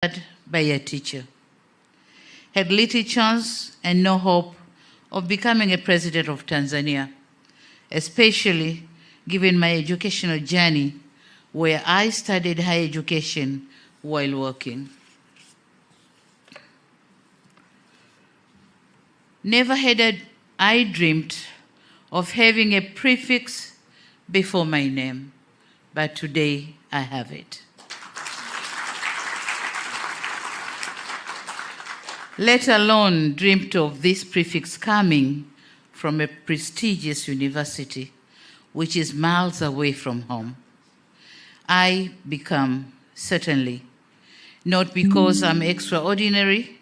by a teacher. Had little chance and no hope of becoming a president of Tanzania, especially given my educational journey where I studied higher education while working. Never had I dreamed of having a prefix before my name, but today I have it. Let alone dreamt of this prefix coming from a prestigious university, which is miles away from home. I become, certainly, not because I'm extraordinary,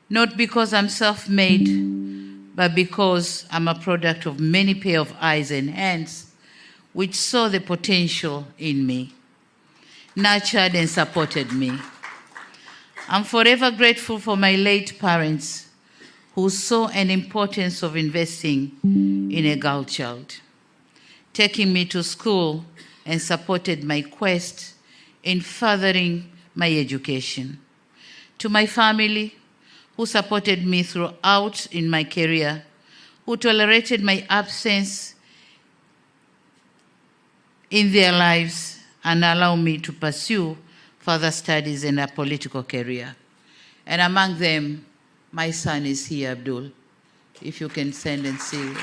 not because I'm self-made, but because I'm a product of many pair of eyes and hands which saw the potential in me, nurtured and supported me. I'm forever grateful for my late parents who saw an importance of investing in a girl child, taking me to school and supported my quest in furthering my education. To my family, who supported me throughout in my career, who tolerated my absence in their lives and allowed me to pursue further studies and a political career. And among them, my son is here, Abdul, if you can send and see it.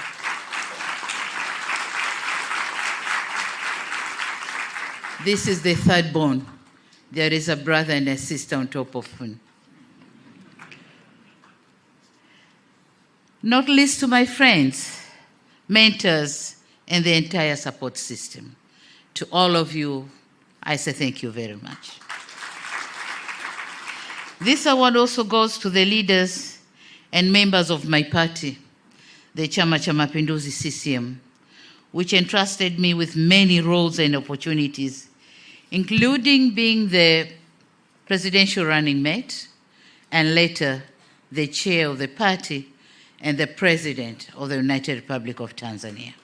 This is the third born. There is a brother and a sister on top of him. Not least to my friends, mentors, and the entire support system. To all of you, I say thank you very much. This award also goes to the leaders and members of my party, the Chama cha Mapinduzi CCM, which entrusted me with many roles and opportunities, including being the presidential running mate and later the chair of the party and the President of the United Republic of Tanzania.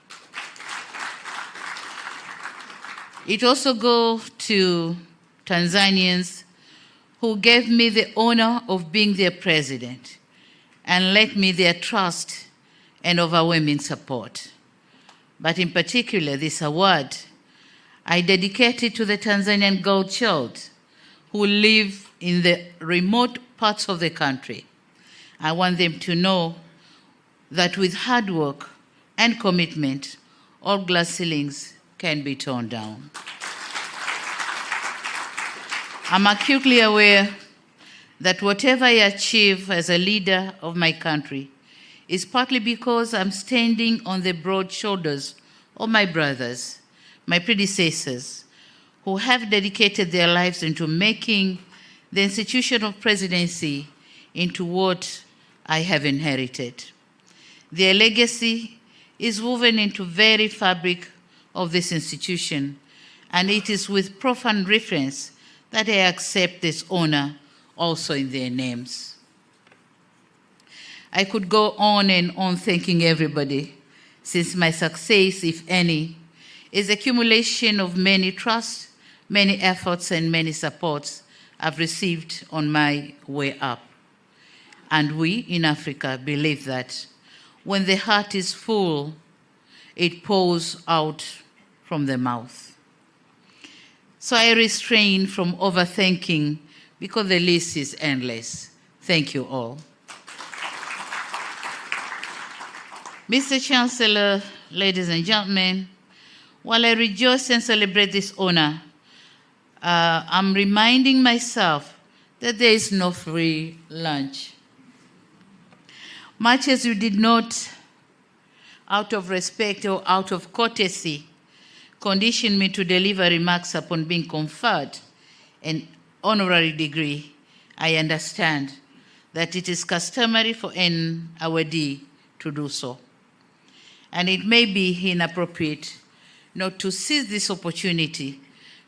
It also goes to Tanzanians who gave me the honor of being their president and lent me their trust and overwhelming support. But in particular, this award I dedicated to the Tanzanian girl child who live in the remote parts of the country. I want them to know that with hard work and commitment, all glass ceilings can be torn down. I'm acutely aware that whatever I achieve as a leader of my country is partly because I'm standing on the broad shoulders of my brothers, my predecessors, who have dedicated their lives into making the institution of presidency into what I have inherited. Their legacy is woven into the very fabric of this institution, and it is with profound reverence that I accept this honor also in their names. I could go on and on thanking everybody, since my success, if any, is accumulation of many trusts, many efforts, and many supports I've received on my way up. And we in Africa believe that when the heart is full, it pours out from the mouth. So I refrain from overthinking because the list is endless. Thank you all. Mr. Chancellor, ladies and gentlemen, while I rejoice and celebrate this honor, I'm reminding myself that there is no free lunch. Much as you did not, out of respect or out of courtesy, condition me to deliver remarks upon being conferred an honorary degree, I understand that it is customary for an awardee to do so. And it may be inappropriate not to seize this opportunity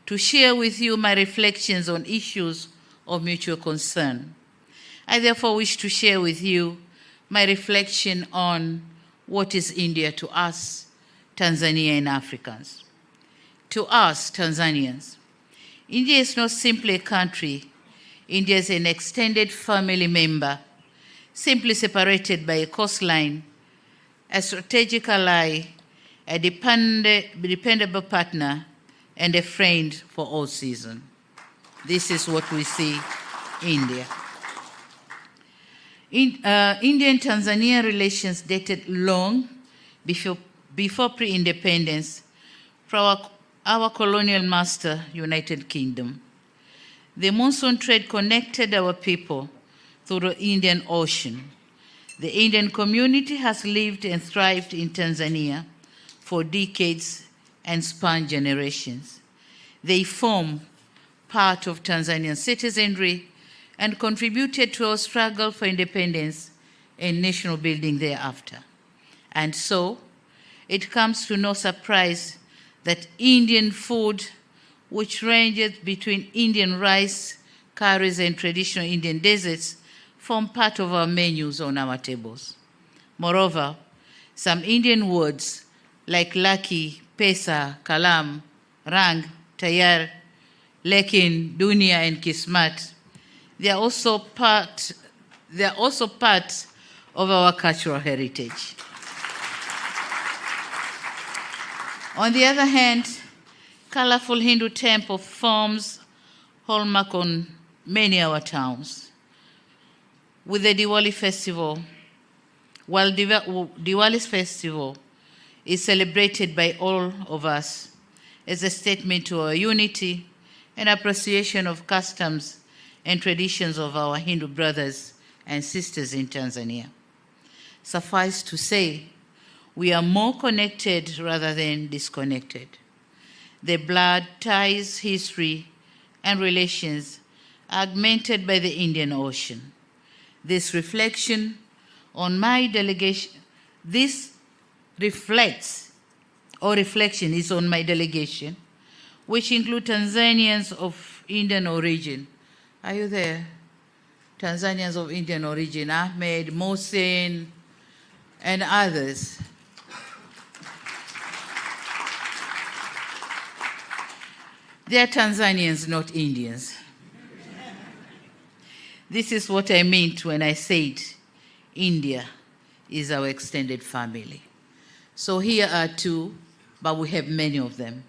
to share with you my reflections on issues of mutual concern. I therefore wish to share with you my reflection on what is India to us, Tanzania and Africans. To us, Tanzanians, India is not simply a country. India is an extended family member, simply separated by a coastline, a strategic ally, a dependable partner, and a friend for all seasons. This is what we see in India. India and Tanzania relations dated long before pre-independence from our colonial master, United Kingdom. The monsoon trade connected our people through the Indian Ocean. The Indian community has lived and thrived in Tanzania for decades and spanned generations. They form part of Tanzanian citizenry and contributed to our struggle for independence and national building thereafter. And so, it comes to no surprise that Indian food, which ranges between Indian rice, curries, and traditional Indian desserts, form part of our menus on our tables. Moreover, some Indian words like laki, pesa, kalam, rang, tayar, lekin, dunia, and kismat, they are also part of our cultural heritage. On the other hand, colorful Hindu temple forms hallmark on many of our towns. With the Diwali festival, while Diwali's festival is celebrated by all of us as a statement to our unity and appreciation of customs and traditions of our Hindu brothers and sisters in Tanzania. Suffice to say, we are more connected rather than disconnected. The blood ties, history, and relations are augmented by the Indian Ocean. This reflection on my delegation, reflection is on my delegation, which include Tanzanians of Indian origin. Are you there? Tanzanians of Indian origin, Ahmed, Mohsen, and others. They are Tanzanians, not Indians. This is what I meant when I said India is our extended family. So here are two, but we have many of them.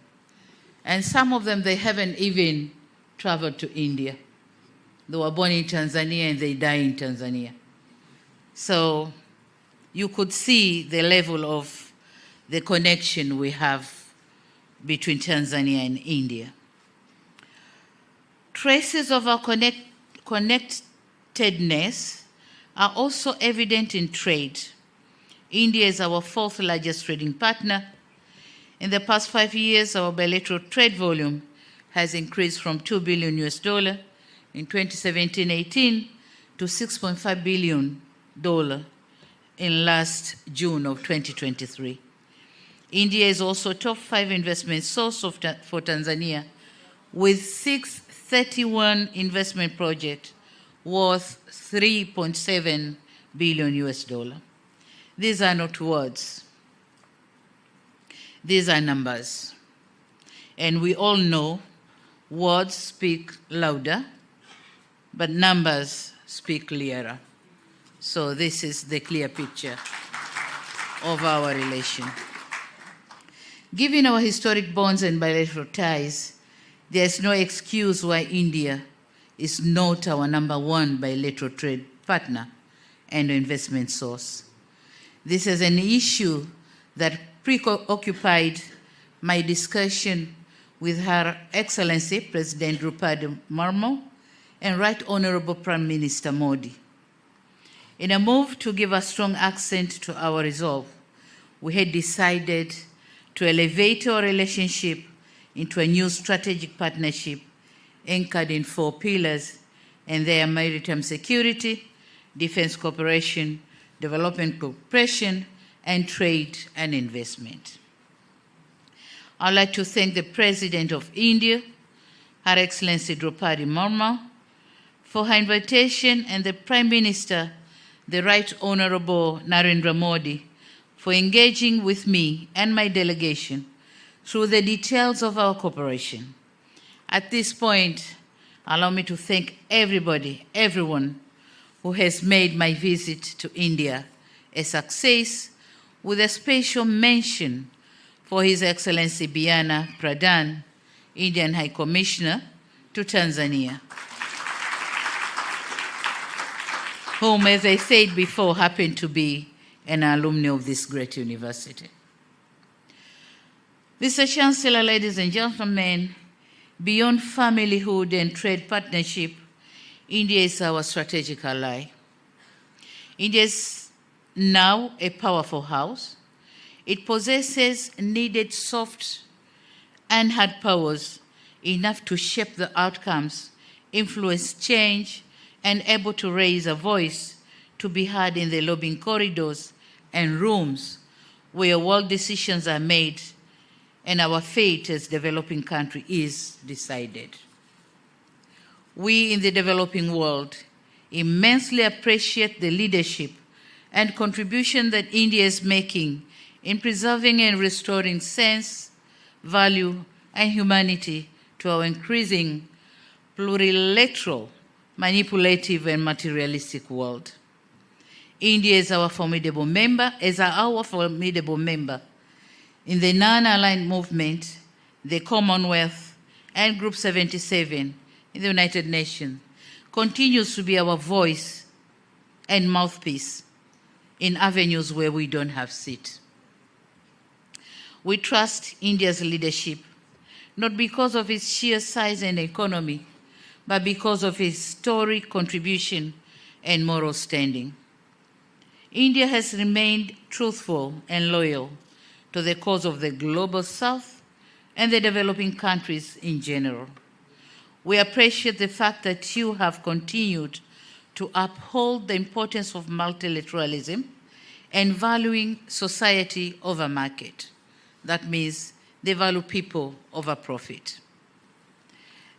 And some of them, they haven't even traveled to India. They were born in Tanzania and they die in Tanzania. So you could see the level of the connection we have between Tanzania and India. Traces of our connectedness are also evident in trade. India is our fourth largest trading partner. In the past 5 years, our bilateral trade volume has increased from $2 billion in 2017-18 to $6.5 billion in last June of 2023. India is also top 5 investment source for Tanzania, with 631 investment projects worth $3.7 billion. These are not words. These are numbers. And we all know words speak louder, but numbers speak clearer. So this is the clear picture of our relation. Given our historic bonds and bilateral ties, there is no excuse why India is not our number one bilateral trade partner and investment source. This is an issue that preoccupied my discussion with Her Excellency President Draupadi Murmu and Right Honorable Prime Minister Modi. In a move to give a strong accent to our resolve, we had decided to elevate our relationship into a new strategic partnership anchored in 4 pillars, and they are maritime security, defense cooperation, development cooperation, and trade and investment. I'd like to thank the President of India, Her Excellency Draupadi Murmu, for her invitation, and the Prime Minister, the Right Honorable Narendra Modi, for engaging with me and my delegation through the details of our cooperation. At this point, allow me to thank everyone who has made my visit to India a success, with a special mention for His Excellency Biana Pradhan, Indian High Commissioner to Tanzania, whom, as I said before, happened to be an alumni of this great university. Mr. Chancellor, ladies and gentlemen, beyond familyhood and trade partnership, India is our strategic ally. India is now a powerful house. It possesses needed soft and hard powers enough to shape the outcomes, influence change, and able to raise a voice to be heard in the lobbying corridors and rooms where world decisions are made and our fate as developing country is decided. We in the developing world immensely appreciate the leadership and contribution that India is making in preserving and restoring sense, value, and humanity to our increasing plurilateral, manipulative, and materialistic world. India is our formidable member, in the non-aligned movement, the Commonwealth, and Group 77 in the United Nations, continues to be our voice and mouthpiece in avenues where we don't have seat. We trust India's leadership, not because of its sheer size and economy, but because of its historic contribution and moral standing. India has remained truthful and loyal to the cause of the global South and the developing countries in general. We appreciate the fact that you have continued to uphold the importance of multilateralism and valuing society over market. That means they value people over profit.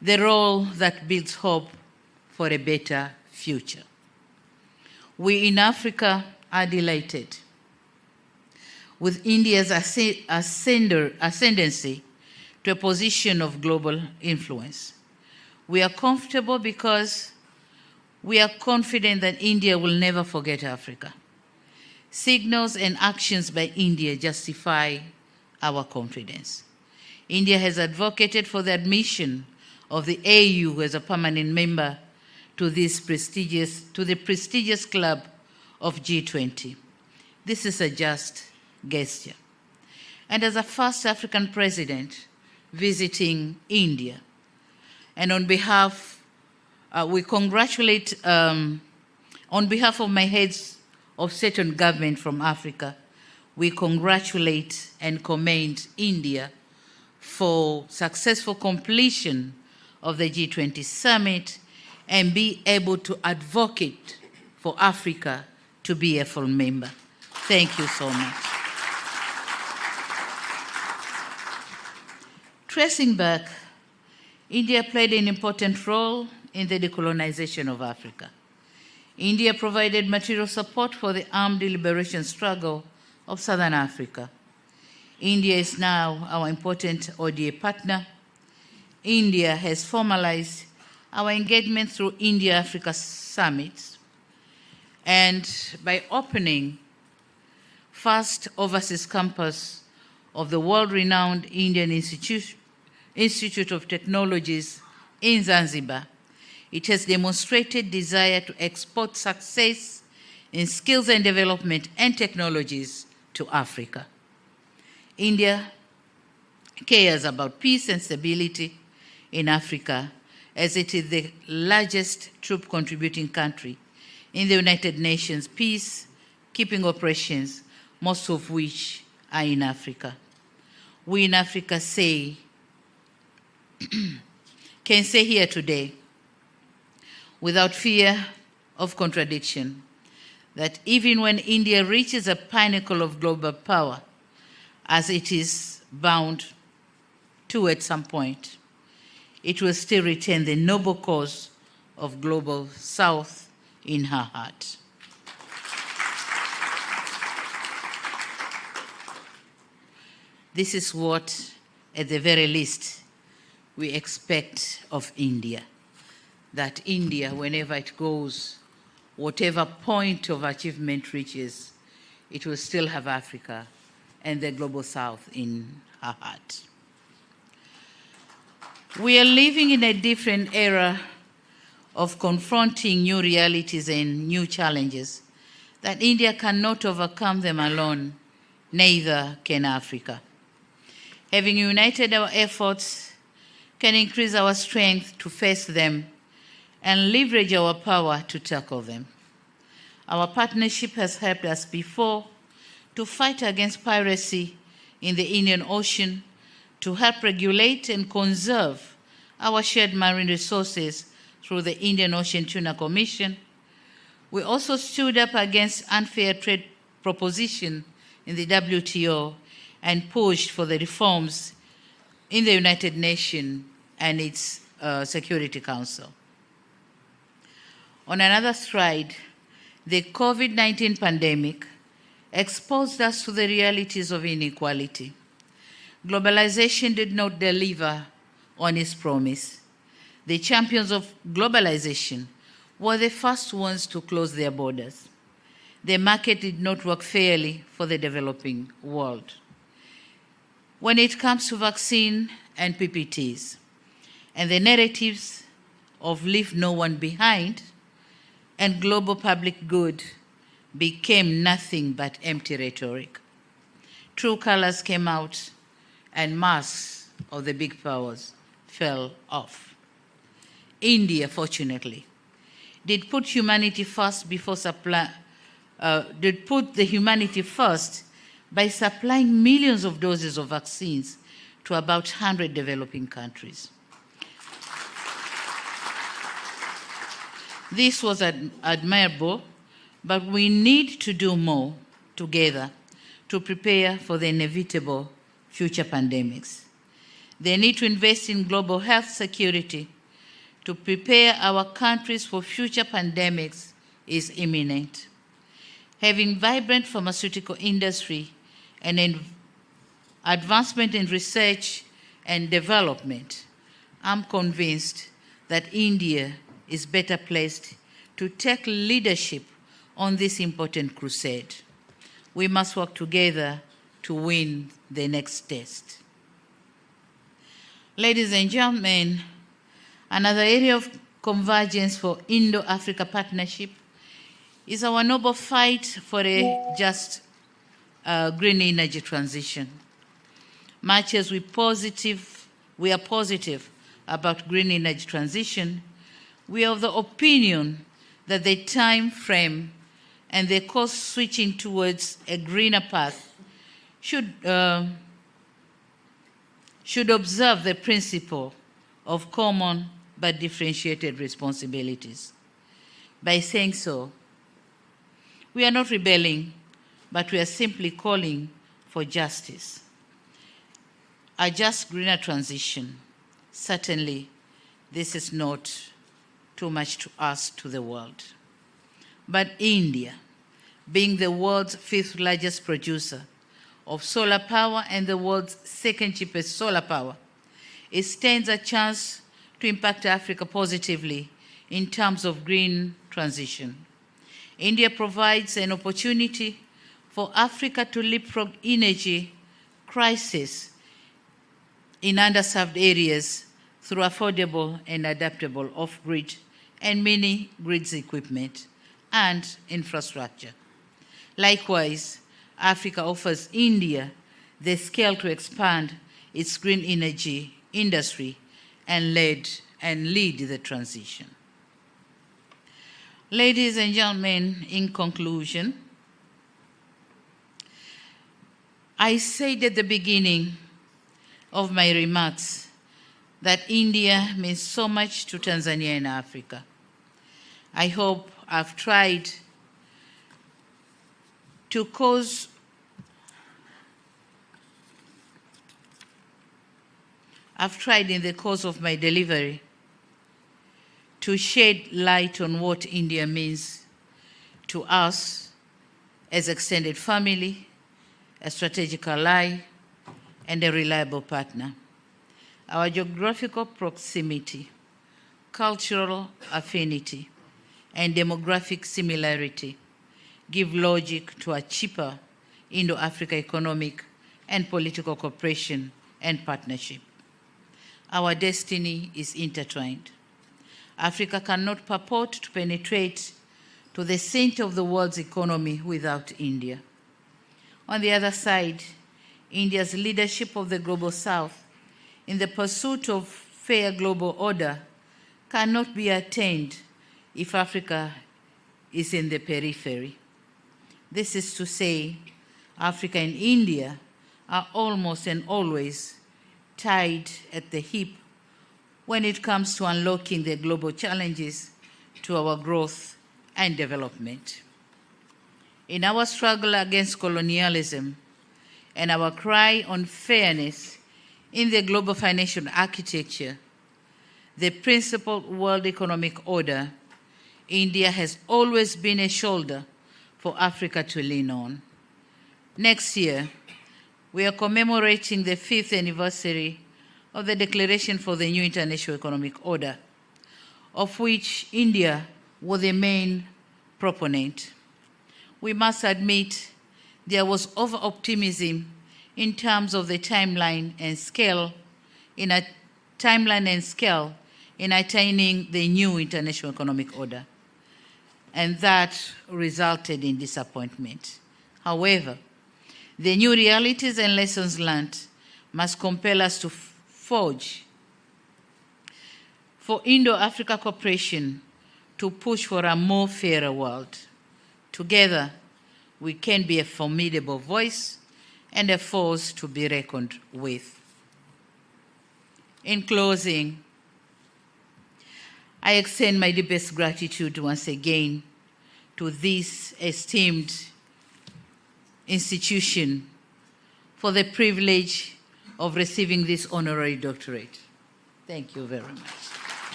The role that builds hope for a better future. We in Africa are delighted with India's ascendancy to a position of global influence. We are comfortable because we are confident that India will never forget Africa. Signals and actions by India justify our confidence. India has advocated for the admission of the AU as a permanent member to the prestigious club of G20. This is a just gesture. And as a first African president visiting India, and on behalf, we congratulate, on behalf of my heads of state and government from Africa, we congratulate and commend India for successful completion of the G20 summit and be able to advocate for Africa to be a full member. Thank you so much. Tracing back, India played an important role in the decolonization of Africa. India provided material support for the armed liberation struggle of Southern Africa. India is now our important ODA partner. India has formalized our engagement through India-Africa summits and by opening first overseas campus of the world-renowned Indian Institute of Technologies in Zanzibar. It has demonstrated desire to export success in skills and development and technologies to Africa. India cares about peace and stability in Africa, as it is the largest troop contributing country in the United Nations peacekeeping operations, most of which are in Africa. We in Africa can say here today, without fear of contradiction, that even when India reaches a pinnacle of global power, as it is bound to at some point, it will still retain the noble cause of global South in her heart. This is what, at the very least, we expect of India. That India, whenever it goes, whatever point of achievement reaches, it will still have Africa and the global South in her heart. We are living in a different era of confronting new realities and new challenges that India cannot overcome them alone, neither can Africa. Having united our efforts can increase our strength to face them and leverage our power to tackle them. Our partnership has helped us before to fight against piracy in the Indian Ocean, to help regulate and conserve our shared marine resources through the Indian Ocean Tuna Commission. We also stood up against unfair trade proposition in the WTO and pushed for the reforms in the United Nations and its Security Council. On another stride, the COVID-19 pandemic exposed us to the realities of inequality. Globalization did not deliver on its promise. The champions of globalization were the first ones to close their borders. The market did not work fairly for the developing world. When it comes to vaccine and PPTs, and the narratives of leave no one behind and global public good became nothing but empty rhetoric. True colors came out and masks of the big powers fell off. India, fortunately, did put humanity first did put the humanity first by supplying millions of doses of vaccines to about 100 developing countries. This was admirable, but we need to do more together to prepare for the inevitable future pandemics. The need to invest in global health security to prepare our countries for future pandemics is imminent. Having vibrant pharmaceutical industry and advancement in research and development, I'm convinced that India is better placed to take leadership on this important crusade. We must work together to win the next test. Ladies and gentlemen, another area of convergence for Indo-Africa partnership is our noble fight for a just green energy transition. Much as we are positive about green energy transition, we are of the opinion that the time frame and the course switching towards a greener path should observe the principle of common but differentiated responsibilities. By saying so, we are not rebelling, but we are simply calling for justice. A just greener transition. Certainly, this is not too much to ask to the world. But India, being the world's 5th largest producer of solar power and the world's 2nd cheapest solar power, it stands a chance to impact Africa positively in terms of green transition. India provides an opportunity for Africa to leapfrog energy crisis in underserved areas through affordable and adaptable off-grid and mini-grids equipment and infrastructure. Likewise, Africa offers India the scale to expand its green energy industry and lead the transition. Ladies and gentlemen, in conclusion, I said at the beginning of my remarks that India means so much to Tanzania and Africa. I hope I've tried to cause in the course of my delivery to shed light on what India means to us as extended family, a strategic ally, and a reliable partner. Our geographical proximity, cultural affinity, and demographic similarity give logic to a cheaper Indo-Africa economic and political cooperation and partnership. Our destiny is intertwined. Africa cannot purport to penetrate to the center of the world's economy without India. On the other side, India's leadership of the Global South in the pursuit of fair global order cannot be attained if Africa is in the periphery. This is to say, Africa and India are almost and always tied at the hip when it comes to unlocking the global challenges to our growth and development. In our struggle against colonialism and our cry on fairness in the global financial architecture, the principal world economic order, India has always been a shoulder for Africa to lean on. Next year, we are commemorating the 5th anniversary of the Declaration for the New International Economic Order, of which India was the main proponent. We must admit there was over-optimism in terms of the timeline and scale in attaining the new international economic order, and that resulted in disappointment. However, the new realities and lessons learned must compel us to forge for Indo-Africa cooperation to push for a more fairer world. Together, we can be a formidable voice and a force to be reckoned with. In closing, I extend my deepest gratitude once again to this esteemed institution for the privilege of receiving this honorary doctorate. Thank you very much.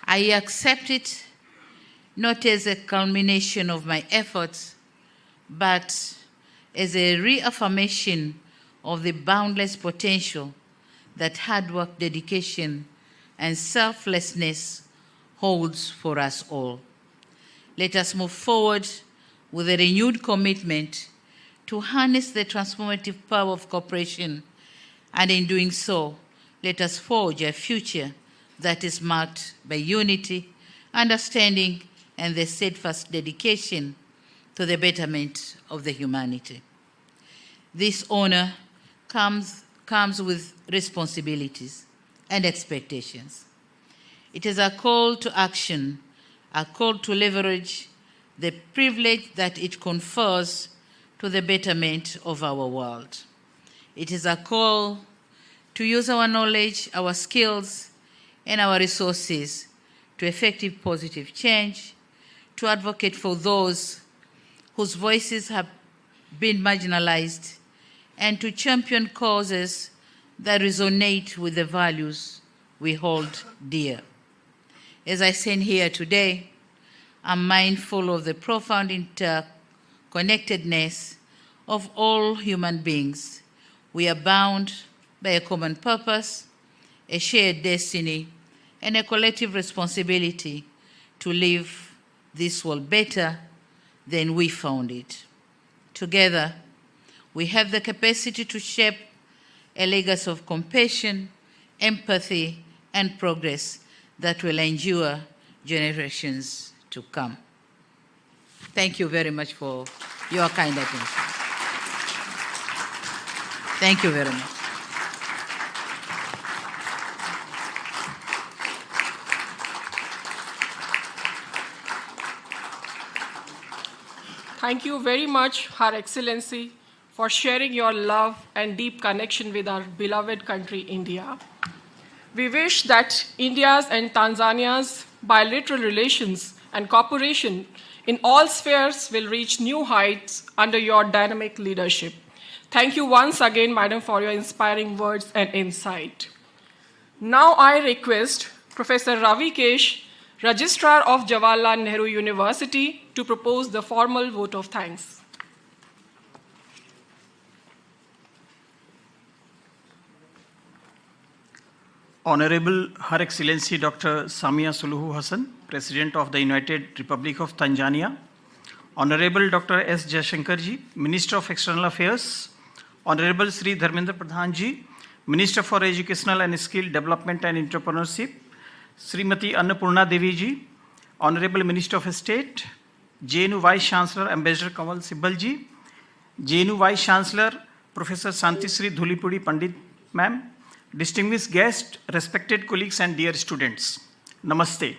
I accept it not as a culmination of my efforts, but as a reaffirmation of the boundless potential that hard work, dedication, and selflessness holds for us all. Let us move forward with a renewed commitment to harness the transformative power of cooperation, and in doing so, let us forge a future that is marked by unity, understanding, and the steadfast dedication to the betterment of the humanity. This honor comes with responsibilities and expectations. It is a call to action, a call to leverage the privilege that it confers to the betterment of our world. It is a call to use our knowledge, our skills, and our resources to effective positive change, to advocate for those whose voices have been marginalized, and to champion causes that resonate with the values we hold dear. As I stand here today, I'm mindful of the profound interconnectedness of all human beings. We are bound by a common purpose, a shared destiny, and a collective responsibility to leave this world better than we found it. Together, we have the capacity to shape a legacy of compassion, empathy, and progress that will endure generations to come. Thank you very much for your kind attention. Thank you very much. Thank you very much, Her Excellency, for sharing your love and deep connection with our beloved country, India. We wish that India's and Tanzania's bilateral relations and cooperation in all spheres will reach new heights under your dynamic leadership. Thank you once again, Madam, for your inspiring words and insight. Now I request Professor Ravi Kesh, Registrar of Jawaharlal Nehru University, to propose the formal vote of thanks. Honorable Her Excellency Dr. Samia Suluhu Hassan, President of the United Republic of Tanzania, Honorable Dr. S. Jaishankarji, Minister of External Affairs, Honorable Sri Dharmendra Pradhanji, Minister for Educational and Skill Development and Entrepreneurship, Srimati Annapurna Deviji, Honorable Minister of State, JNU Vice Chancellor Ambassador Kamal Sibbalji, JNU Vice Chancellor Professor Santisri Dhulipudi Pandit Ma'am, distinguished guests, respected colleagues and dear students, Namaste.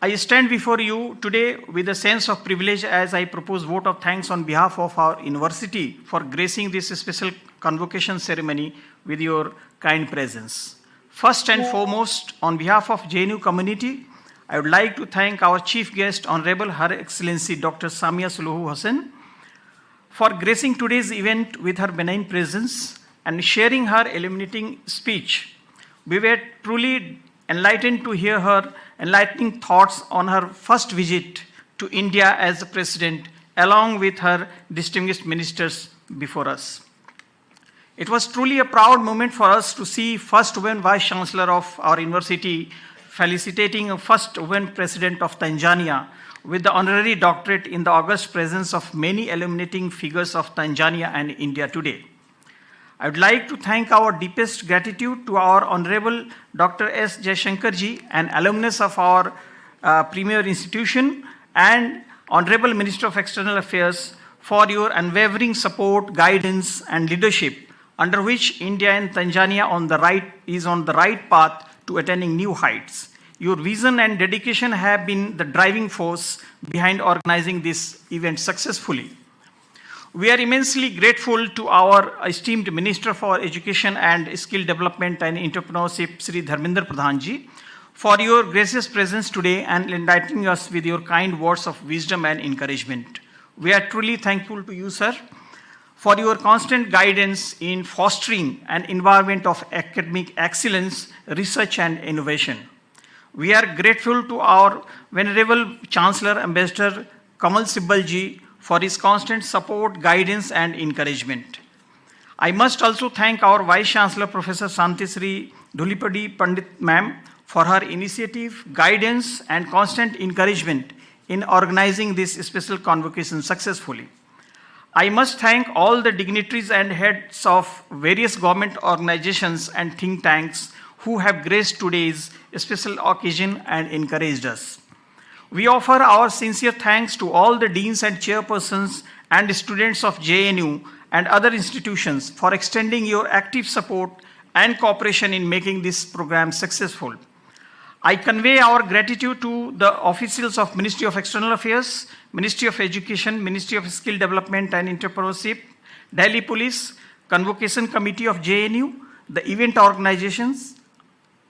I stand before you today with a sense of privilege as I propose vote of thanks on behalf of our university for gracing this special convocation ceremony with your kind presence. First and foremost, on behalf of JNU community, I would like to thank our chief guest, Honorable Her Excellency Dr. Samia Suluhu Hassan, for gracing today's event with her benign presence and sharing her illuminating speech. We were truly enlightened to hear her enlightening thoughts on her first visit to India as the president, along with her distinguished ministers before us. It was truly a proud moment for us to see first woman vice chancellor of our university felicitating a first woman president of Tanzania with the honorary doctorate in the august presence of many illuminating figures of Tanzania and India today. I would like to thank our deepest gratitude to our Honorable Dr. S. Jaishankarji, an alumnus of our premier institution, and Honorable Minister of External Affairs for your unwavering support, guidance, and leadership, under which India and Tanzania is on the right path to attaining new heights. Your vision and dedication have been the driving force behind organizing this event successfully. We are immensely grateful to our esteemed Minister for Education and Skill Development and Entrepreneurship, Sri Dharmendra Pradhanji, for your gracious presence today and enlightening us with your kind words of wisdom and encouragement. We are truly thankful to you, sir, for your constant guidance in fostering an environment of academic excellence, research, and innovation. We are grateful to our Venerable Chancellor Ambassador Kamal Sibbalji for his constant support, guidance, and encouragement. I must also thank our Vice Chancellor, Professor Santisri Dhulipadi Pandit Ma'am, for her initiative, guidance, and constant encouragement in organizing this special convocation successfully. I must thank all the dignitaries and heads of various government organizations and think tanks who have graced today's special occasion and encouraged us. We offer our sincere thanks to all the deans and chairpersons and students of JNU and other institutions for extending your active support and cooperation in making this program successful. I convey our gratitude to the officials of Ministry of External Affairs, Ministry of Education, Ministry of Skill Development and Entrepreneurship, Delhi Police, Convocation Committee of JNU, the event organizations,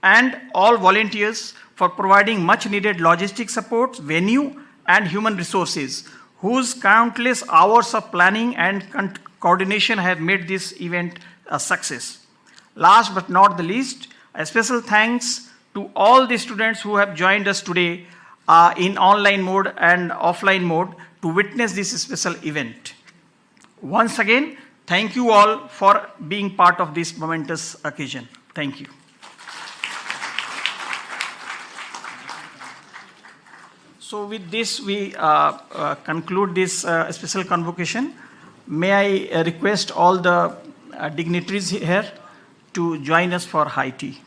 and all volunteers for providing much needed logistic support, venue, and human resources, whose countless hours of planning and coordination have made this event a success. Last but not the least, a special thanks to all the students who have joined us today in online mode and offline mode to witness this special event. Once again, thank you all for being part of this momentous occasion. Thank you. So with this, we conclude this special convocation. May I request all the dignitaries here to join us for high tea.